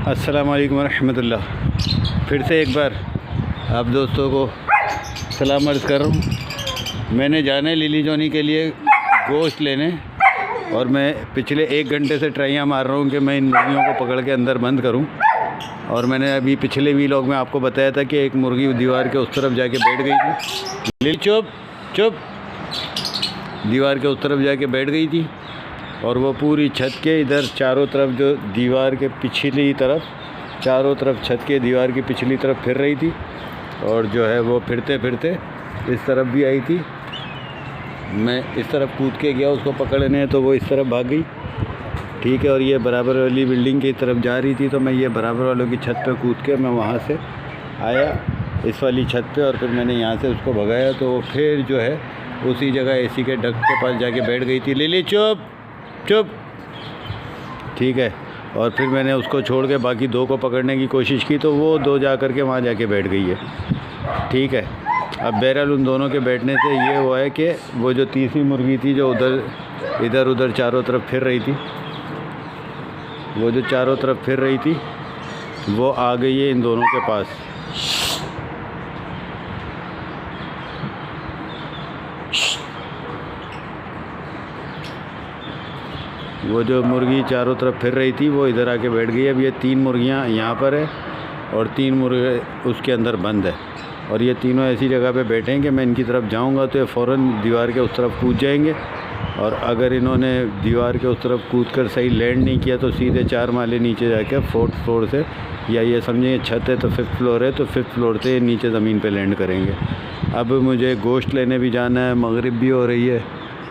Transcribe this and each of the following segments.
अस्सलाम वालेकुम रहमतुल्लाह। फिर से एक बार आप दोस्तों को सलाम अर्ज़ कर रहा हूँ। मैंने जाना है लिली जॉनी के लिए गोश्त लेने, और मैं पिछले 1 घंटे से ट्राइयाँ मार रहा हूँ कि मैं इन मुर्गियों को पकड़ के अंदर बंद करूँ। और मैंने अभी पिछले व्लॉग में आपको बताया था कि एक मुर्गी दीवार के उस तरफ जाके बैठ गई थी। लिली चुप चुप, दीवार के उस तरफ जाके बैठ गई थी, और वो पूरी छत के इधर चारों तरफ, जो दीवार के पिछली तरफ, चारों तरफ छत के दीवार की पिछली तरफ फिर रही थी। और जो है वो फिरते फिरते इस तरफ भी आई थी। मैं इस तरफ कूद के गया उसको पकड़ने, तो वो इस तरफ भाग गई। ठीक है, और ये बराबर वाली बिल्डिंग की तरफ जा रही थी, तो मैं ये बराबर वालों की छत पे कूद के मैं वहाँ से आया इस वाली छत पे, और फिर मैंने यहाँ से उसको भगाया। तो वो फिर जो है उसी जगह एसी के डक्ट के पास जाके बैठ गई थी। लिली चुप चुप, ठीक है। और फिर मैंने उसको छोड़ के बाकी 2 को पकड़ने की कोशिश की, तो वो 2 जा कर के वहाँ जाके बैठ गई है। ठीक है, अब बहरहाल उन दोनों के बैठने से ये हुआ है कि वो जो तीसरी मुर्गी थी जो इधर उधर चारों तरफ फिर रही थी, वो जो चारों तरफ फिर रही थी वो आ गई है इन दोनों के पास। वो जो मुर्गी चारों तरफ फिर रही थी वो इधर आके बैठ गई। अब ये 3 मुर्गियाँ यहाँ पर है और 3 मुर्गे उसके अंदर बंद है, और ये तीनों ऐसी जगह पे बैठे हैं कि मैं इनकी तरफ जाऊँगा तो ये फ़ौरन दीवार के उस तरफ कूद जाएंगे। और अगर इन्होंने दीवार के उस तरफ कूदकर सही लैंड नहीं किया तो सीधे 4 माले नीचे जाके 4th फ्लोर से, या ये समझें छत है तो 5th फ्लोर है, तो 5th फ्लोर से नीचे ज़मीन पे लैंड करेंगे। अब मुझे गोश्त लेने भी जाना है, मगरिब भी हो रही है,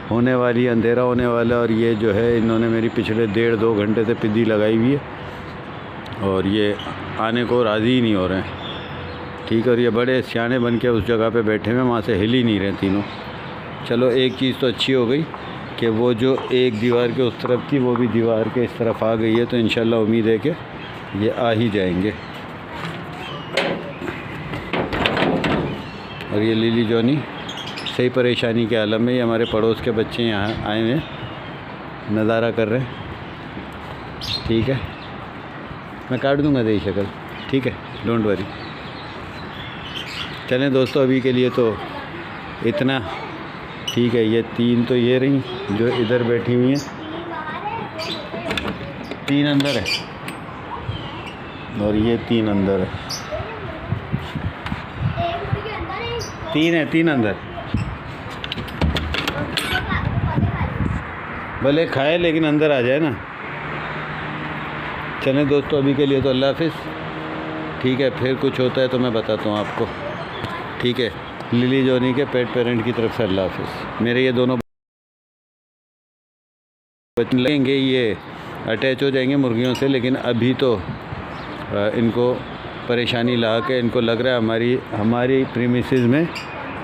होने वाली, अंधेरा होने वाला। और ये जो है इन्होंने मेरी पिछले 1.5-2 घंटे से पिद्दी लगाई हुई है, और ये आने को राज़ी ही नहीं हो रहे हैं। ठीक है, और ये बड़े सियाने बन के उस जगह पे बैठे हुए, वहाँ से हिल ही नहीं रहे तीनों। चलो एक चीज़ तो अच्छी हो गई कि वो जो एक दीवार के उस तरफ थी वो भी दीवार के इस तरफ आ गई है, तो इंशाल्लाह उम्मीद है कि ये आ ही जाएंगे। और ये लिली जॉनी सही परेशानी के आलम में, ये हमारे पड़ोस के बच्चे यहाँ आए हुए नज़ारा कर रहे हैं। ठीक है, मैं काट दूँगा तेरी शक्ल, ठीक है, डोंट वरी। चलें दोस्तों, अभी के लिए तो इतना। ठीक है, ये 3 तो ये रही जो इधर बैठी हुई हैं, 3 अंदर है और ये 3 अंदर है। 3 अंदर, भले खाए लेकिन अंदर आ जाए ना। चलें दोस्तों, अभी के लिए तो अल्लाह हाफ़िज़। ठीक है, फिर कुछ होता है तो मैं बताता हूँ आपको। ठीक है, लिली जॉनी के पेट पेरेंट की तरफ से अल्लाह हाफ़िज़। मेरे ये दोनों बच्चे लगेंगे, ये अटैच हो जाएंगे मुर्गियों से, लेकिन अभी तो इनको परेशानी ला के इनको लग रहा है हमारी प्रीमिसेस में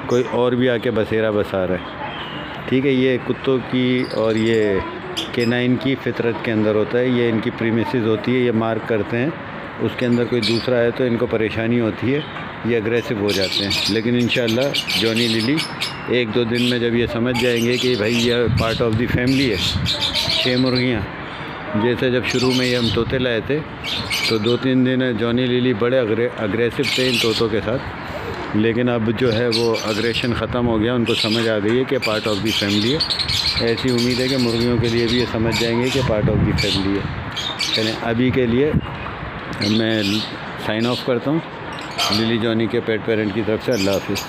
कोई और भी आके बसेरा बसा रहा है। ठीक है, ये कुत्तों की और ये केनाइन की फितरत के अंदर होता है, ये इनकी प्रीमिसेस होती है, ये मार्क करते हैं, उसके अंदर कोई दूसरा है तो इनको परेशानी होती है, ये अग्रेसिव हो जाते हैं। लेकिन इंशाल्लाह जॉनी लिली 1-2 दिन में जब ये समझ जाएंगे कि भाई ये पार्ट ऑफ द फैमिली है। 6 मुर्गियाँ जैसे जब शुरू में ये हम तोते लाए थे तो 2-3 दिन जॉनी लिली बड़े अग्रेसिव थे इन तोतों के साथ, लेकिन अब जो है वो अग्रेशन ख़त्म हो गया, उनको समझ आ गई है कि पार्ट ऑफ द फैमिली है। ऐसी उम्मीद है कि मुर्गियों के लिए भी ये समझ जाएंगे कि पार्ट ऑफ द फैमिली है। चलें, अभी के लिए मैं साइन ऑफ करता हूँ। लिली जॉनी के पेट पेरेंट की तरफ से अल्लाह हाफ़िज़।